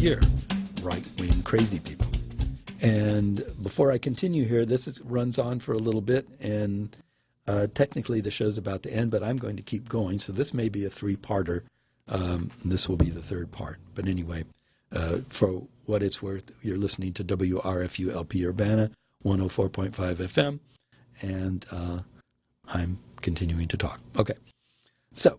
hear right-wing crazy people. And before I continue here, runs on for a little bit, and technically the show's about to end, but I'm going to keep going, so this may be a three-parter. This will be the third part. But anyway, for what it's worth, you're listening to WRFU LP Urbana, 104.5 FM, and I'm continuing to talk. Okay, so,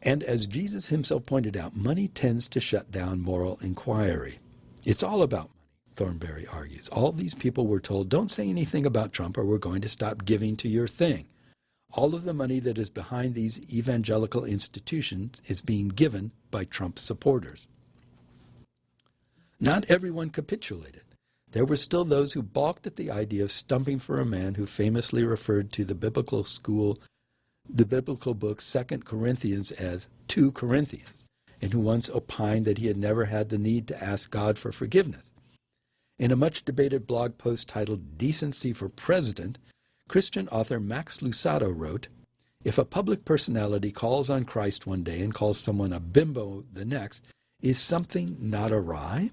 and as Jesus himself pointed out, money tends to shut down moral inquiry. It's all about money, Thornberry argues. All these people were told, don't say anything about Trump or we're going to stop giving to your thing. All of the money that is behind these evangelical institutions is being given by Trump supporters. Not everyone capitulated. There were still those who balked at the idea of stumping for a man who famously referred to the biblical book 2 Corinthians as 2 Corinthians, and who once opined that he had never had the need to ask God for forgiveness. In a much-debated blog post titled Decency for President, Christian author Max Lucado wrote, if a public personality calls on Christ one day and calls someone a bimbo the next, is something not awry?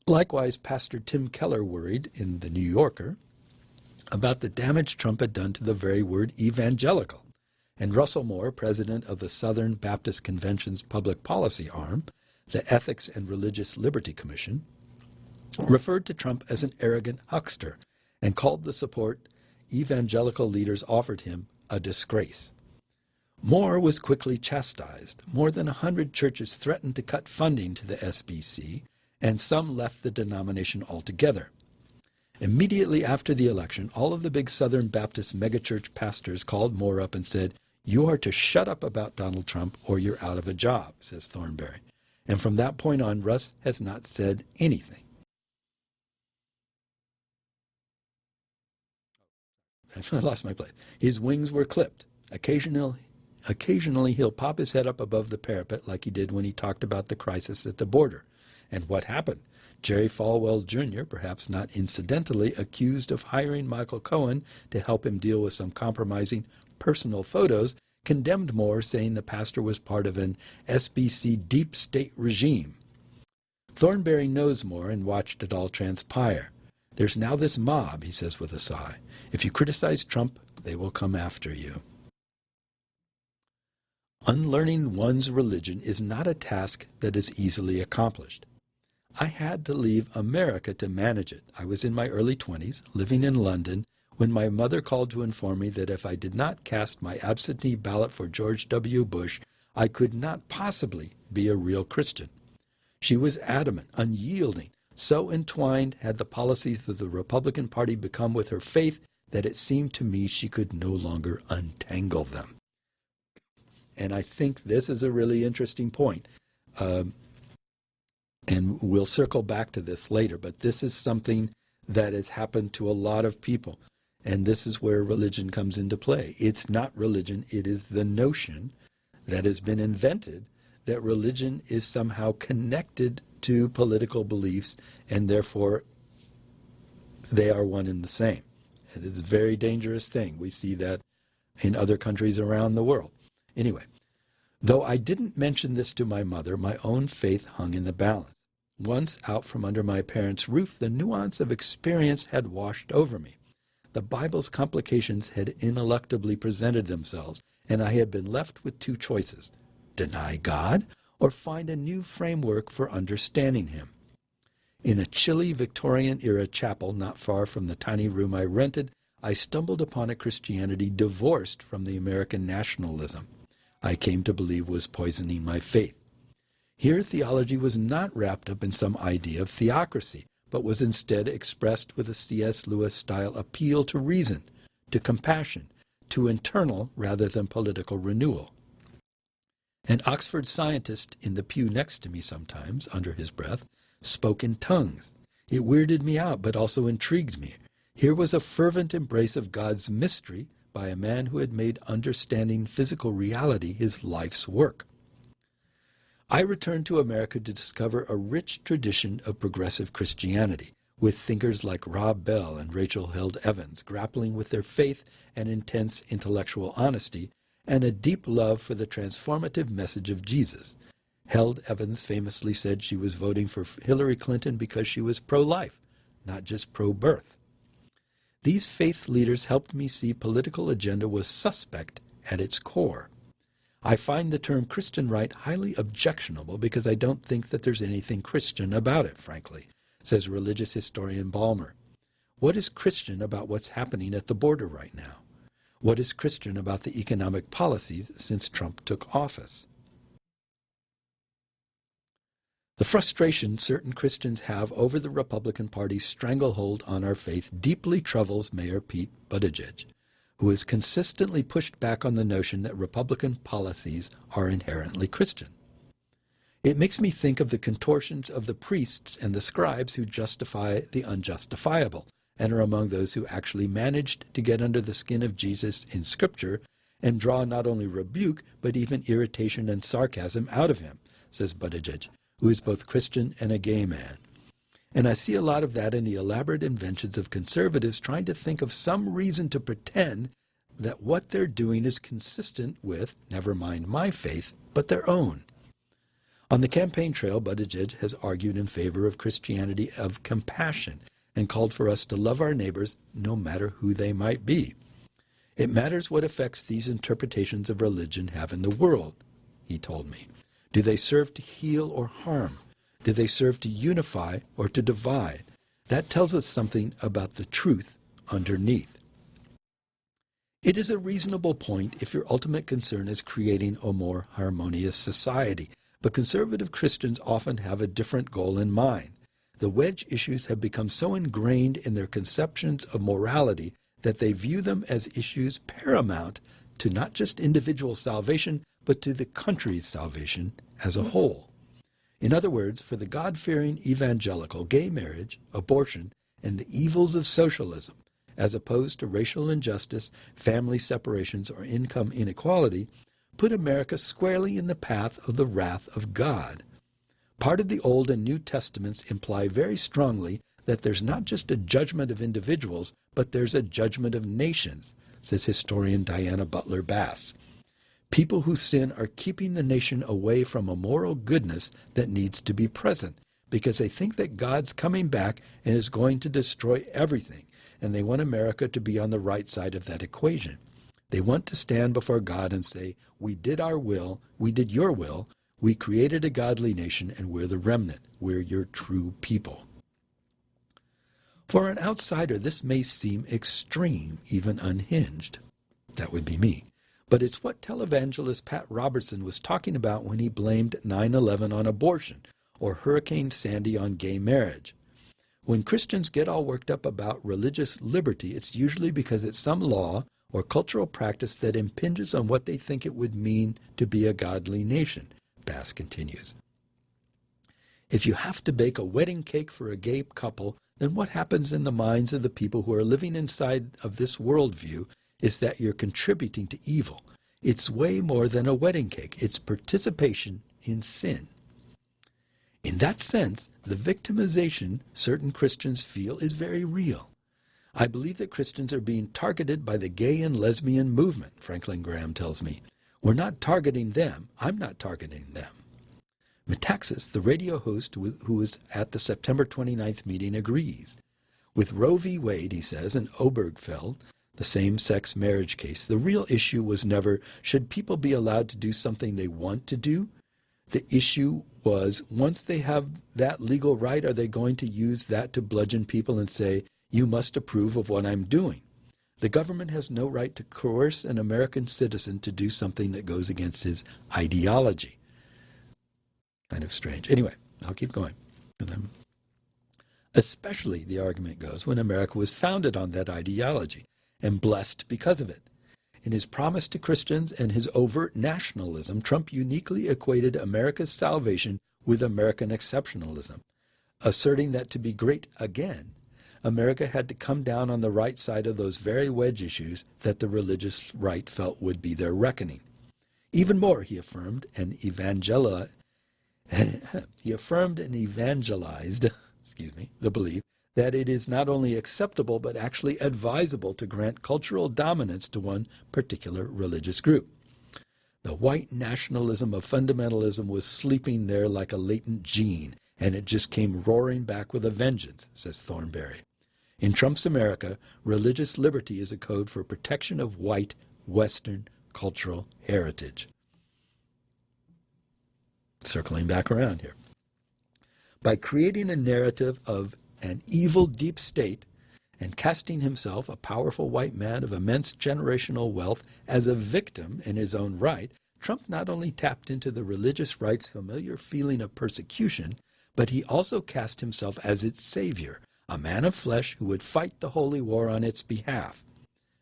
Likewise, Pastor Tim Keller worried in The New Yorker about the damage Trump had done to the very word evangelical. And Russell Moore, president of the Southern Baptist Convention's public policy arm, the Ethics and Religious Liberty Commission, referred to Trump as an arrogant huckster and called the support evangelical leaders offered him a disgrace. Moore was quickly chastised. More than 100 churches threatened to cut funding to the SBC, and some left the denomination altogether. Immediately after the election, all of the big Southern Baptist megachurch pastors called Moore up and said, you are to shut up about Donald Trump or you're out of a job, says Thornberry. And from that point on, Russ has not said anything. I lost my place. His wings were clipped. Occasionally he'll pop his head up above the parapet like he did when he talked about the crisis at the border. And what happened? Jerry Falwell Jr., perhaps not incidentally, accused of hiring Michael Cohen to help him deal with some compromising personal photos, condemned Moore, saying the pastor was part of an SBC deep state regime. Thornberry knows Moore and watched it all transpire. There's now this mob, he says with a sigh. If you criticize Trump, they will come after you. Unlearning one's religion is not a task that is easily accomplished. I had to leave America to manage it. I was in my early 20s, living in London, when my mother called to inform me that if I did not cast my absentee ballot for George W. Bush, I could not possibly be a real Christian. She was adamant, unyielding. So entwined had the policies of the Republican Party become with her faith that it seemed to me she could no longer untangle them. And I think this is a really interesting point. And we'll circle back to this later, but this is something that has happened to a lot of people. And this is where religion comes into play. It's not religion, it is the notion that has been invented that religion is somehow connected to political beliefs, and therefore they are one and the same. It is a very dangerous thing. We see that in other countries around the world. Anyway, though I didn't mention this to my mother, my own faith hung in the balance. Once out from under my parents' roof, the nuance of experience had washed over me. The Bible's complications had ineluctably presented themselves, and I had been left with two choices: deny God or find a new framework for understanding him. In a chilly Victorian-era chapel not far from the tiny room I rented, I stumbled upon a Christianity divorced from the American nationalism I came to believe was poisoning my faith. Here theology was not wrapped up in some idea of theocracy, but was instead expressed with a C.S. Lewis-style appeal to reason, to compassion, to internal rather than political renewal. An Oxford scientist in the pew next to me sometimes, under his breath, spoke in tongues. It weirded me out, but also intrigued me. Here was a fervent embrace of God's mystery by a man who had made understanding physical reality his life's work. I returned to America to discover a rich tradition of progressive Christianity, with thinkers like Rob Bell and Rachel Held Evans grappling with their faith and intense intellectual honesty, and a deep love for the transformative message of Jesus. Held Evans famously said she was voting for Hillary Clinton because she was pro-life, not just pro-birth. These faith leaders helped me see political agenda was suspect at its core. I find the term Christian right highly objectionable because I don't think that there's anything Christian about it, frankly, says religious historian Balmer. What is Christian about what's happening at the border right now? What is Christian about the economic policies since Trump took office? The frustration certain Christians have over the Republican Party's stranglehold on our faith deeply troubles Mayor Pete Buttigieg, who has consistently pushed back on the notion that Republican policies are inherently Christian. It makes me think of the contortions of the priests and the scribes who justify the unjustifiable and are among those who actually managed to get under the skin of Jesus in Scripture and draw not only rebuke but even irritation and sarcasm out of him, says Buttigieg, who is both Christian and a gay man. And I see a lot of that in the elaborate inventions of conservatives trying to think of some reason to pretend that what they're doing is consistent with, never mind my faith, but their own. On the campaign trail, Buttigieg has argued in favor of Christianity of compassion and called for us to love our neighbors no matter who they might be. It matters what effects these interpretations of religion have in the world, he told me. Do they serve to heal or harm? Do they serve to unify or to divide? That tells us something about the truth underneath. It is a reasonable point if your ultimate concern is creating a more harmonious society, but conservative Christians often have a different goal in mind. The wedge issues have become so ingrained in their conceptions of morality that they view them as issues paramount to not just individual salvation, but to the country's salvation as a whole. In other words, for the God-fearing evangelical, gay marriage, abortion, and the evils of socialism, as opposed to racial injustice, family separations, or income inequality, put America squarely in the path of the wrath of God. Part of the Old and New Testaments imply very strongly that there's not just a judgment of individuals, but there's a judgment of nations, says historian Diana Butler Bass. People who sin are keeping the nation away from a moral goodness that needs to be present because they think that God's coming back and is going to destroy everything, and they want America to be on the right side of that equation. They want to stand before God and say, we did our will, we did your will, we created a godly nation, and we're the remnant, we're your true people. For an outsider, this may seem extreme, even unhinged. That would be me. But it's what televangelist Pat Robertson was talking about when he blamed 9/11 on abortion or Hurricane Sandy on gay marriage. When Christians get all worked up about religious liberty, it's usually because it's some law or cultural practice that impinges on what they think it would mean to be a godly nation, Bass continues. If you have to bake a wedding cake for a gay couple, then what happens in the minds of the people who are living inside of this worldview is that you're contributing to evil. It's way more than a wedding cake. It's participation in sin. In that sense, the victimization certain Christians feel is very real. I believe that Christians are being targeted by the gay and lesbian movement, Franklin Graham tells me. We're not targeting them. I'm not targeting them. Metaxas, the radio host who was at the September 29th meeting, agrees. With Roe v. Wade, he says, and Obergefell, the same-sex marriage case, the real issue was never, should people be allowed to do something they want to do? The issue was, once they have that legal right, are they going to use that to bludgeon people and say, you must approve of what I'm doing? The government has no right to coerce an American citizen to do something that goes against his ideology. Kind of strange. Anyway, I'll keep going. Especially, the argument goes, when America was founded on that ideology and blessed because of it. In his promise to Christians and his overt nationalism, Trump uniquely equated America's salvation with American exceptionalism, asserting that to be great again, America had to come down on the right side of those very wedge issues that the religious right felt would be their reckoning. Even more, he affirmed and evangelized the belief that it is not only acceptable but actually advisable to grant cultural dominance to one particular religious group. The white nationalism of fundamentalism was sleeping there like a latent gene, and it just came roaring back with a vengeance, says Thornberry. In Trump's America, religious liberty is a code for protection of white Western cultural heritage. Circling back around here. By creating a narrative of an evil deep state and casting himself, a powerful white man of immense generational wealth, as a victim in his own right, Trump not only tapped into the religious right's familiar feeling of persecution, but he also cast himself as its savior, a man of flesh who would fight the holy war on its behalf.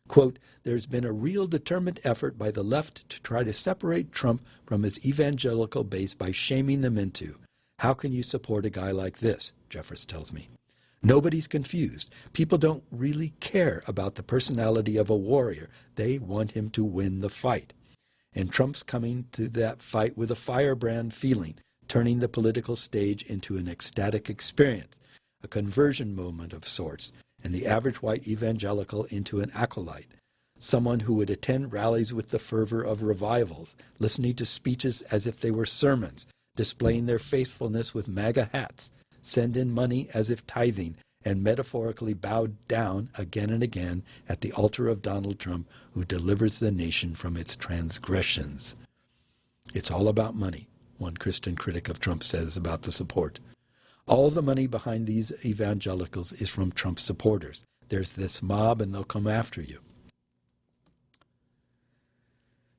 Quote, there's been a real determined effort by the left to try to separate Trump from his evangelical base by shaming them into, how can you support a guy like this, Jeffress tells me. Nobody's confused. People don't really care about the personality of a warrior. They want him to win the fight. And Trump's coming to that fight with a firebrand feeling, turning the political stage into an ecstatic experience, a conversion moment of sorts, and the average white evangelical into an acolyte, someone who would attend rallies with the fervor of revivals, listening to speeches as if they were sermons, displaying their faithfulness with MAGA hats, send in money as if tithing, and metaphorically bowed down again and again at the altar of Donald Trump, who delivers the nation from its transgressions. It's all about money, one Christian critic of Trump says about the support. All the money behind these evangelicals is from Trump supporters. There's this mob and they'll come after you.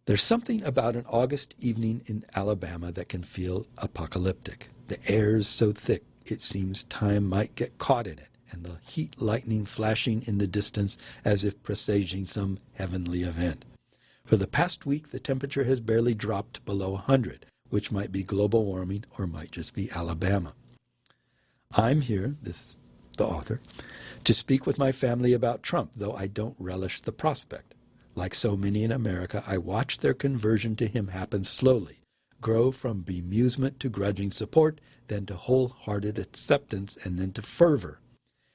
There's something about an August evening in Alabama that can feel apocalyptic. The air's so thick it seems time might get caught in it, and the heat lightning flashing in the distance as if presaging some heavenly event. For the past week, the temperature has barely dropped below 100, which might be global warming or might just be Alabama. I'm here, this is the author, to speak with my family about Trump, though I don't relish the prospect. Like so many in America, I watch their conversion to him happen slowly, grow from bemusement to grudging support, then to wholehearted acceptance, and then to fervor.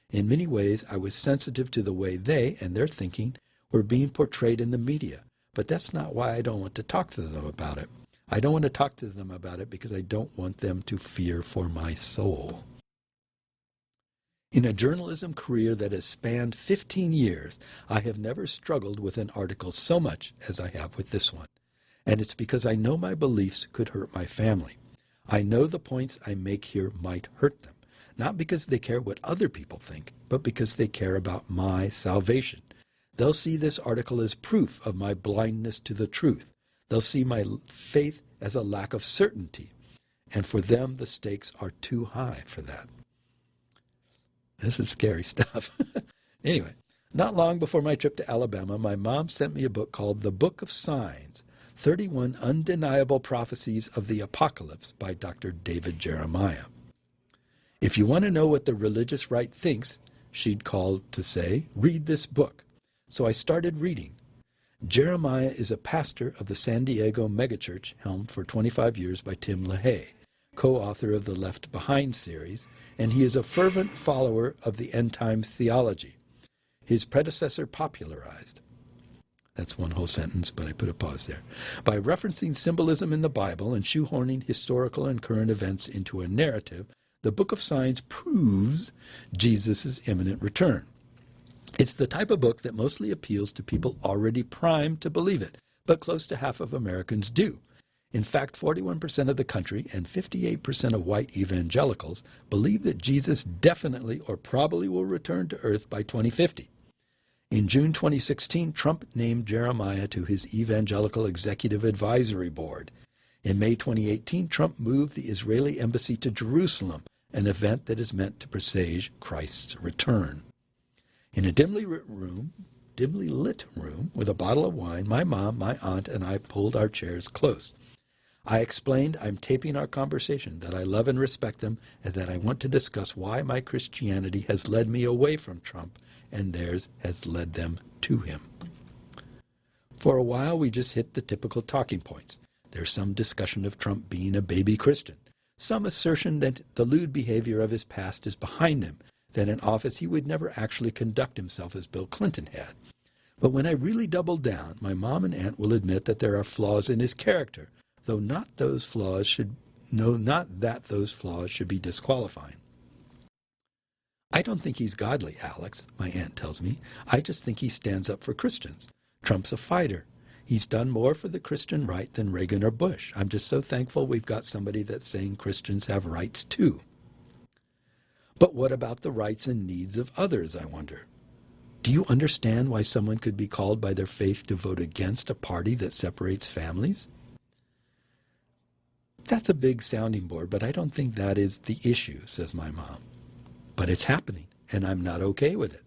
In many ways, I was sensitive to the way they and their thinking were being portrayed in the media, but that's not why I don't want to talk to them about it. I don't want to talk to them about it because I don't want them to fear for my soul. In a journalism career that has spanned 15 years, I have never struggled with an article so much as I have with this one. And it's because I know my beliefs could hurt my family. I know the points I make here might hurt them, not because they care what other people think, but because they care about my salvation. They'll see this article as proof of my blindness to the truth. They'll see my faith as a lack of certainty. And for them, the stakes are too high for that. This is scary stuff. Anyway, not long before my trip to Alabama, my mom sent me a book called The Book of Signs, 31 Undeniable Prophecies of the Apocalypse by Dr. David Jeremiah. If you want to know what the religious right thinks, she'd called to say, read this book. So I started reading. Jeremiah is a pastor of the San Diego megachurch helmed for 25 years by Tim LaHaye, co-author of the Left Behind series, and he is a fervent follower of the end times theology. His predecessor popularized. That's one whole sentence, but I put a pause there. By referencing symbolism in the Bible and shoehorning historical and current events into a narrative, the Book of Signs proves Jesus' imminent return. It's the type of book that mostly appeals to people already primed to believe it, but close to half of Americans do. In fact, 41% of the country and 58% of white evangelicals believe that Jesus definitely or probably will return to earth by 2050. In June 2016, Trump named Jeremiah to his Evangelical Executive Advisory Board. In May 2018, Trump moved the Israeli embassy to Jerusalem, an event that is meant to presage Christ's return. In a dimly lit room with a bottle of wine, my mom, my aunt, and I pulled our chairs close. I explained I'm taping our conversation, that I love and respect them, and that I want to discuss why my Christianity has led me away from Trump and theirs has led them to him. For a while, we just hit the typical talking points. There's some discussion of Trump being a baby Christian, some assertion that the lewd behavior of his past is behind him, that in office he would never actually conduct himself as Bill Clinton had. But when I really double down, my mom and aunt will admit that there are flaws in his character, though not that those flaws should be disqualifying. I don't think he's godly, Alex, my aunt tells me. I just think he stands up for Christians. Trump's a fighter. He's done more for the Christian right than Reagan or Bush. I'm just so thankful we've got somebody that's saying Christians have rights too. But what about the rights and needs of others, I wonder? Do you understand why someone could be called by their faith to vote against a party that separates families? That's a big sounding board, but I don't think that is the issue, says my mom. But it's happening, and I'm not okay with it.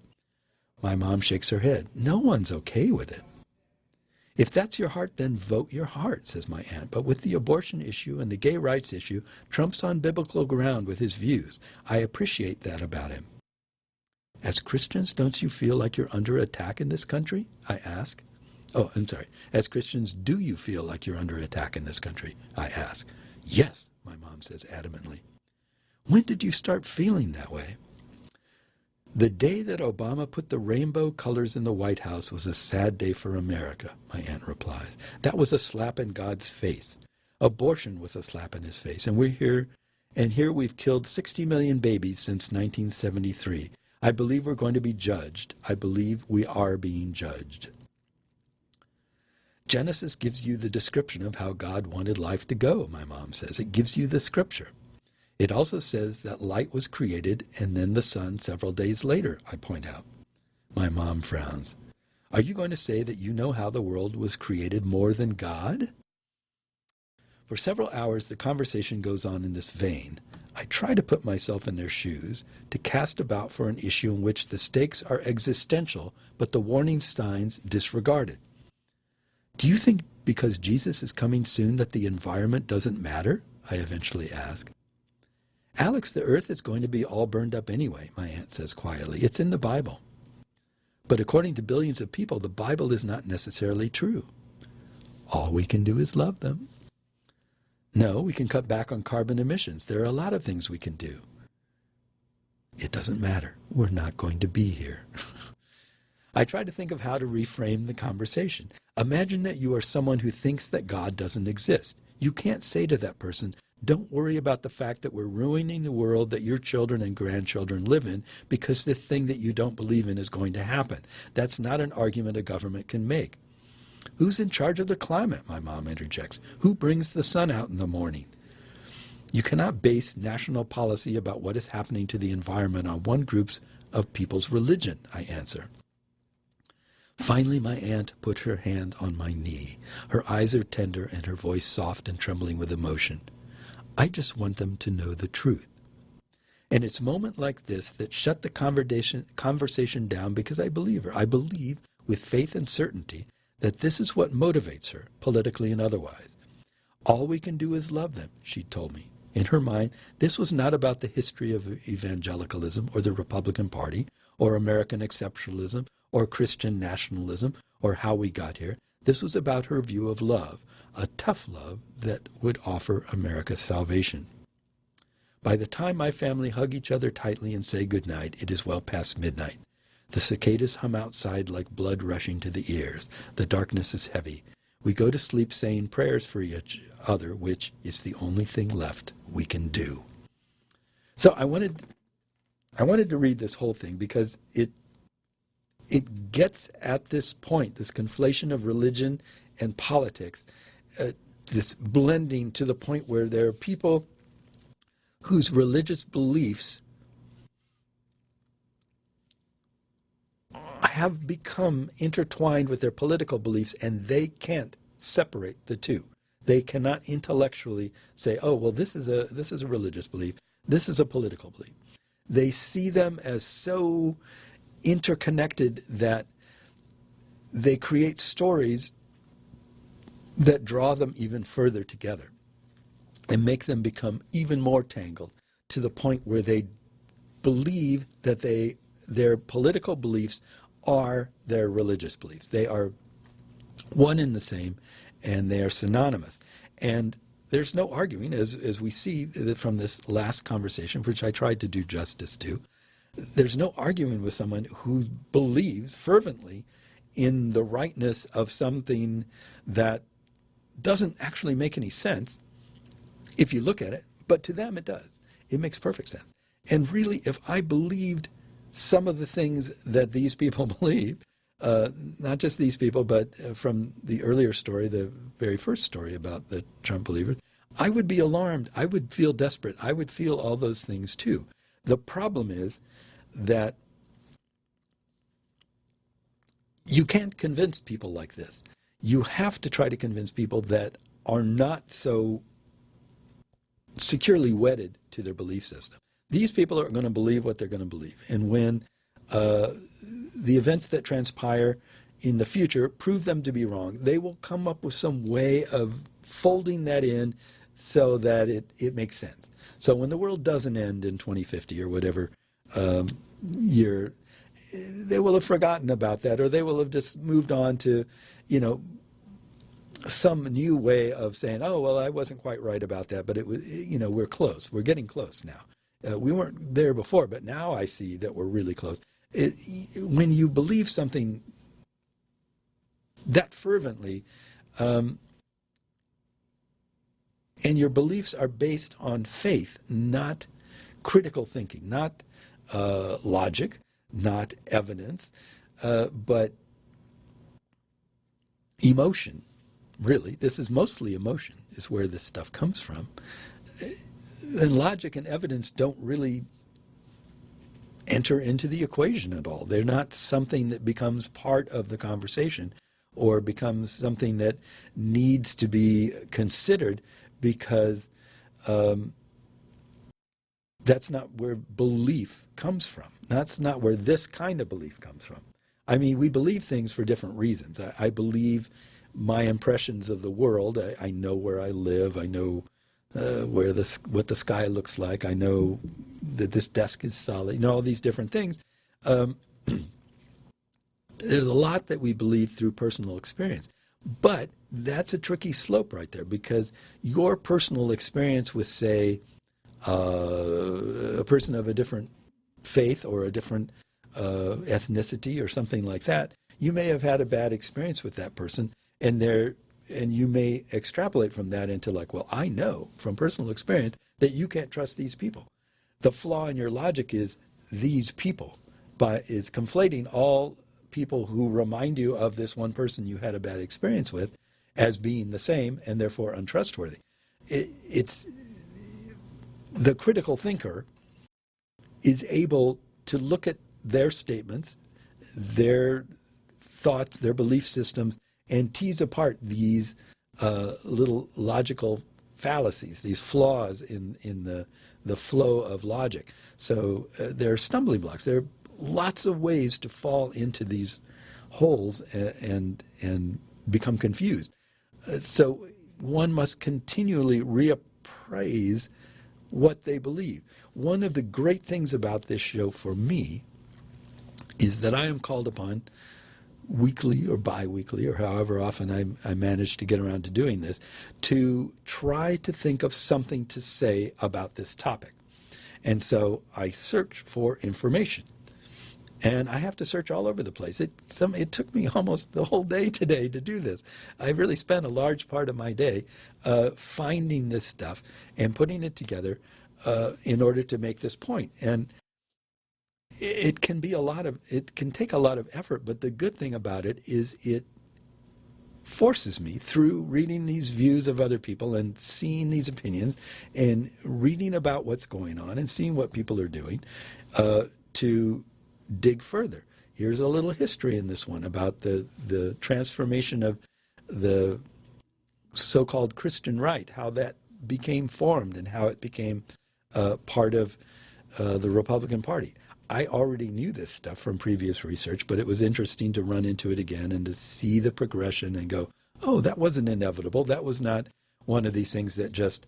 My mom shakes her head. No one's okay with it. If that's your heart, then vote your heart, says my aunt. But with the abortion issue and the gay rights issue, Trump's on biblical ground with his views. I appreciate that about him. As Christians, don't you feel like you're under attack in this country? I ask. Oh, I'm sorry. As Christians, do you feel like you're under attack in this country? I ask. Yes, my mom says adamantly. When did you start feeling that way? The day that Obama put the rainbow colors in the White House was a sad day for America, my aunt replies. That was a slap in God's face. Abortion was a slap in his face, and here we've killed 60 million babies since 1973. I believe we're going to be judged. I believe we are being judged. Genesis gives you the description of how God wanted life to go, my mom says. It gives you the scripture. It also says that light was created and then the sun several days later, I point out. My mom frowns. Are you going to say that you know how the world was created more than God? For several hours, the conversation goes on in this vein. I try to put myself in their shoes, to cast about for an issue in which the stakes are existential, but the warning signs disregarded. Do you think because Jesus is coming soon that the environment doesn't matter? I eventually ask. Alex, the earth is going to be all burned up anyway, my aunt says quietly. It's in the Bible. But according to billions of people, the Bible is not necessarily true. All we can do is love them. No, we can cut back on carbon emissions. There are a lot of things we can do. It doesn't matter. We're not going to be here. I try to think of how to reframe the conversation. Imagine that you are someone who thinks that God doesn't exist. You can't say to that person, don't worry about the fact that we're ruining the world that your children and grandchildren live in because this thing that you don't believe in is going to happen. That's not an argument a government can make. Who's in charge of the climate, my mom interjects? Who brings the sun out in the morning? You cannot base national policy about what is happening to the environment on one group of people's religion, I answer. Finally, my aunt put her hand on my knee. Her eyes are tender and her voice soft and trembling with emotion. I just want them to know the truth. And it's moments like this that shut the conversation down because I believe her. I believe with faith and certainty that this is what motivates her, politically and otherwise. All we can do is love them, she told me. In her mind, this was not about the history of evangelicalism or the Republican Party or American exceptionalism or Christian nationalism or how we got here. This was about her view of love, a tough love that would offer America salvation. By the time my family hug each other tightly and say goodnight, it is well past midnight. The cicadas hum outside like blood rushing to the ears. The darkness is heavy. We go to sleep saying prayers for each other, which is the only thing left we can do. So I wanted to read this whole thing because it gets at this point, this conflation of religion and politics, this blending to the point where there are people whose religious beliefs have become intertwined with their political beliefs, and they can't separate the two. They cannot intellectually say, oh, well, this is a religious belief, this is a political belief. They see them as so interconnected that they create stories that draw them even further together and make them become even more tangled to the point where they believe that their political beliefs are their religious beliefs. They are one and the same, and they are synonymous. And there's no arguing, as we see from this last conversation, which I tried to do justice to, there's no arguing with someone who believes fervently in the rightness of something that doesn't actually make any sense if you look at it, but to them it does. It makes perfect sense. And really, if I believed some of the things that these people believe, not just these people, but from the earlier story, the very first story about the Trump believers, I would be alarmed. I would feel desperate. I would feel all those things too. The problem is that you can't convince people like this. You have to try to convince people that are not so securely wedded to their belief system. These people are going to believe what they're going to believe. And when the events that transpire in the future prove them to be wrong, they will come up with some way of folding that in so that it makes sense. So when the world doesn't end in 2050 or whatever year, they will have forgotten about that, or they will have just moved on to, some new way of saying, oh, well, I wasn't quite right about that, but it was, we're close. We're getting close now. We weren't there before, but now I see that we're really close. When you believe something that fervently, and your beliefs are based on faith, not critical thinking, not logic, not evidence, but emotion. Really, this is mostly emotion, is where this stuff comes from. And logic and evidence don't really enter into the equation at all. They're not something that becomes part of the conversation or becomes something that needs to be considered, because that's not where belief comes from. That's not where this kind of belief comes from. I mean, we believe things for different reasons. I believe my impressions of the world. I know where I live. I know what the sky looks like. I know that this desk is solid. All these different things. There's a lot that we believe through personal experience. But that's a tricky slope right there, because your personal experience with, say, a person of a different faith or a different ethnicity or something like that, you may have had a bad experience with that person, and you may extrapolate from that into like, well, I know from personal experience that you can't trust these people. The flaw in your logic is these people, is conflating all people who remind you of this one person you had a bad experience with as being the same and therefore untrustworthy. It's the critical thinker is able to look at their statements, their thoughts, their belief systems, and tease apart these little logical fallacies, these flaws in the flow of logic. So there are stumbling blocks. There are lots of ways to fall into these holes and become confused. So one must continually reappraise what they believe. One of the great things about this show for me is that I am called upon weekly or bi-weekly, or however often I manage to get around to doing this, to try to think of something to say about this topic. And so I search for information. And I have to search all over the place. It took me almost the whole day today to do this. I really spent a large part of my day finding this stuff and putting it together in order to make this point. And it can take a lot of effort, but the good thing about it is it forces me, through reading these views of other people and seeing these opinions and reading about what's going on and seeing what people are doing, to dig further. Here's a little history in this one about the transformation of the so-called Christian right, how that became formed and how it became part of the Republican Party. I already knew this stuff from previous research, but it was interesting to run into it again and to see the progression and go, oh, that wasn't inevitable. That was not one of these things that just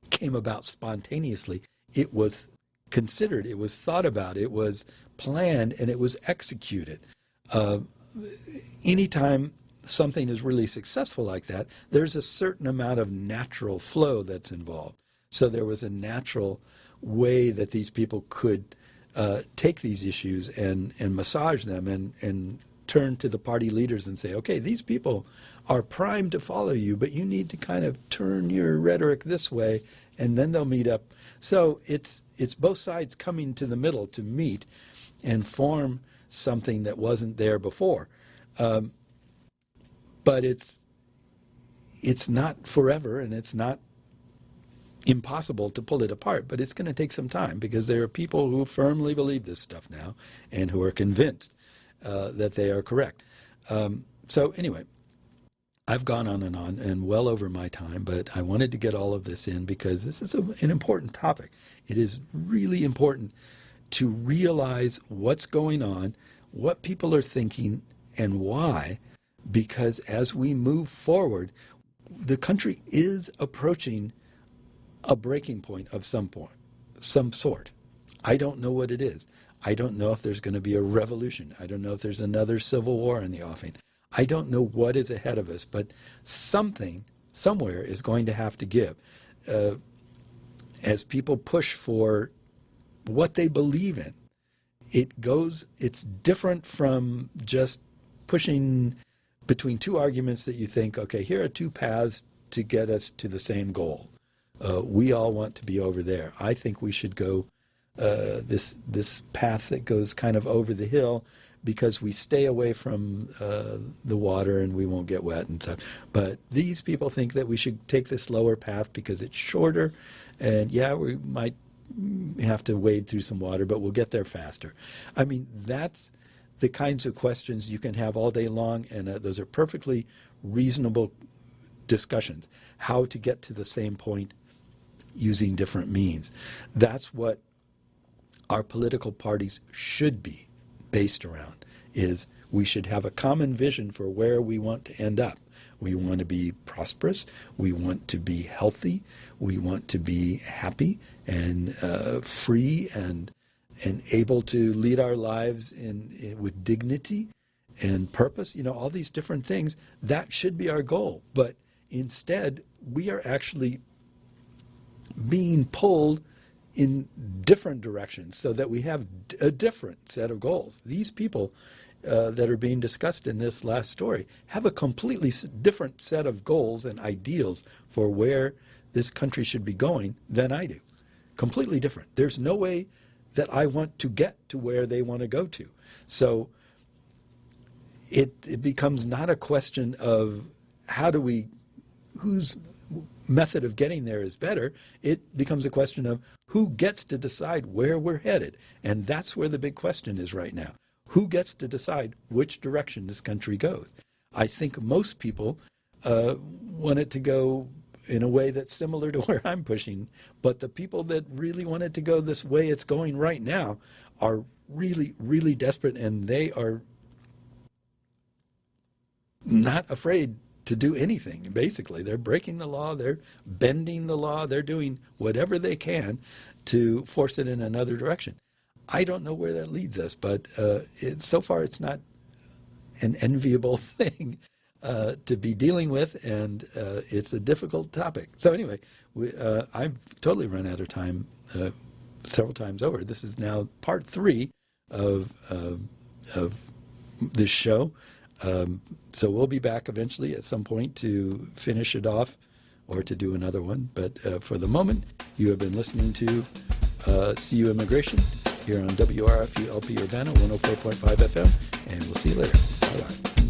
came about spontaneously. It was considered, it was thought about, it was planned, and it was executed. Anytime something is really successful like that, there's a certain amount of natural flow that's involved. So there was a natural way that these people could take these issues and massage them and turn to the party leaders and say, okay, these people are primed to follow you, but you need to kind of turn your rhetoric this way, and then they'll meet up. So it's both sides coming to the middle to meet and form something that wasn't there before. But it's not forever, and it's not impossible to pull it apart, but it's going to take some time, because there are people who firmly believe this stuff now and who are convinced that they are correct. So anyway, I've gone on and well over my time, but I wanted to get all of this in because this is an important topic. It is really important to realize what's going on, what people are thinking, and why, because as we move forward, the country is approaching a breaking point of some sort. I don't know what it is. I don't know if there's going to be a revolution. I don't know if there's another civil war in the offing. I don't know what is ahead of us, but something, somewhere, is going to have to give. As people push for what they believe in, it's different from just pushing between two arguments that you think, okay, here are two paths to get us to the same goal. We all want to be over there. I think we should go this path that goes kind of over the hill, because we stay away from the water and we won't get wet and stuff. But these people think that we should take this lower path because it's shorter, and yeah, we might have to wade through some water, but we'll get there faster. I mean, that's the kinds of questions you can have all day long, and those are perfectly reasonable discussions. How to get to the same point using different means. That's what our political parties should be based around, is we should have a common vision for where we want to end up. We want to be prosperous. We want to be healthy. We want to be happy and free and able to lead our lives with dignity and purpose. You know, all these different things. That should be our goal. But instead, we are actually being pulled in different directions so that we have a different set of goals. These people that are being discussed in this last story have a completely different set of goals and ideals for where this country should be going than I do. Completely different. There's no way that I want to get to where they want to go to. So it becomes not a question of whose method of getting there is better. It becomes a question of who gets to decide where we're headed. And that's where the big question is right now. Who gets to decide which direction this country goes? I think most people want it to go in a way that's similar to where I'm pushing, but the people that really want it to go this way it's going right now are really, really desperate, and they are not afraid to do anything. Basically, they're breaking the law, they're bending the law, they're doing whatever they can to force it in another direction. I don't know where that leads us, but so far it's not an enviable thing to be dealing with, and it's a difficult topic. So anyway, I've totally run out of time several times over. This is now part 3 of this show. So we'll be back eventually at some point to finish it off or to do another one. But for the moment, you have been listening to CU Immigration here on WRFU LP Urbana 104.5 FM, and we'll see you later. Bye-bye.